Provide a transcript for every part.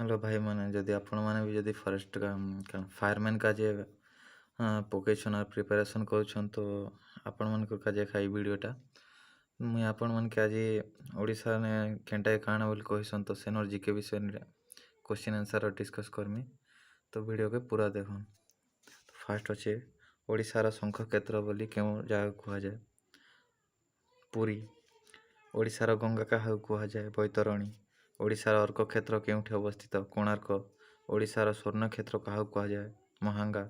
Hello भाई मैंने जदि आपण मैंने भी जदि फॉरेस्ट का फायरमैन का जे पकेसन और प्रिपरेशन करुछन तो आपण मन को का जे खाई वीडियोटा मुई आपण मन के आज ओडिशा ने केनटा काण बोली कहिसन तो सेनर जीके विषय क्वेश्चन आंसर डिस्कस करमी तो वीडियो के पूरा देखन। तो फास्ट अच्छे ओडिशार शंख क्षेत्र बोली क्यों जगह कह जाए पुरी। ओडिशार गंगा क्या कह जाए बैतरणी। ओडिशार अर्क क्षेत्र केउठी अवस्थित कोणार्क। ओडिशार स्वर्ण क्षेत्र क्या कह जाए महांगा।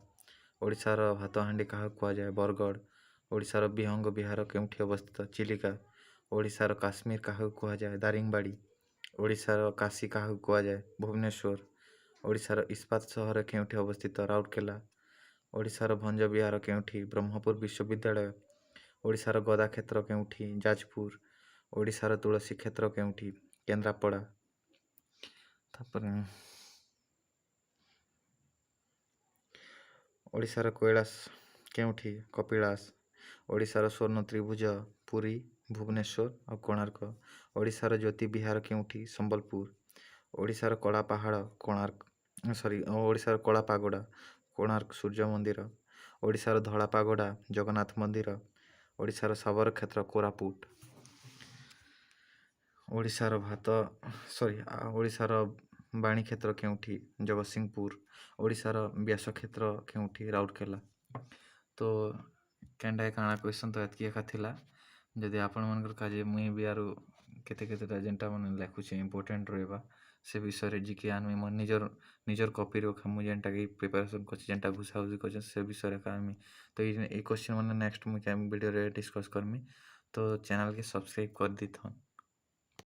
ओडिशार भातहांडी क्या कह जाए बरगढ़। ओडिशार विहंग विहार केउठी अवस्थित चिलिका। ओडिशार काश्मीर क्या कह जाए दारिंगबाड़ी। ओडिशार काशी क्या कह जाए भुवनेश्वर। ओडिशार इस्पात सहर केउठी अवस्थित राउरकेला। ओडिशार भंज विहार केउठी ब्रह्मपुर विश्वविद्यालय। ओडिशार गदा क्षेत्र केउठी जाजपुर। ओडिशार तुलसी क्षेत्र केउठी केन्द्रापड़ा। तापर ओडिशार कैलाश केउठी कपिलास। ओडिशार स्वर्ण त्रिभुज पुरी भुवनेश्वर और कोणार्क। ओडिशार ज्योति विहार केउठी संबलपुर। ओडिशार कला पहाड़ कोणार्क ओडिशार कला पागोड़ा कोणार्क सूर्य मंदिर। ओडिशार धला पागोड़ा जगन्नाथ मंदिर। ओडिशार साबर क्षेत्र कोरापुट। ओडिशार ओडिशार बाणी क्षेत्र केउठी जगतसिंहपुर। ओडिशार व्यास क्षेत्र केउठी राउरकेला। तो केन्टा काଣା क्वेश्चन तो एतकी एका थिला जदि आपण मनकर काजे मुई भी आरु केते केतेटा जेनटा मन लेखुचे इम्पोर्टेंट रहबा से विषय रे जिके आनमी मन निजर कॉपी रो मु जेनटा के प्रिपरेशन करछि जेनटा घुसाउजी करछि से विषय रे कामी। तो ए क्वेश्चन मन नेक्स्ट मु वीडियो रे डिस्कस करमी। तो चैनल के सब्सक्राइब कर दिथन।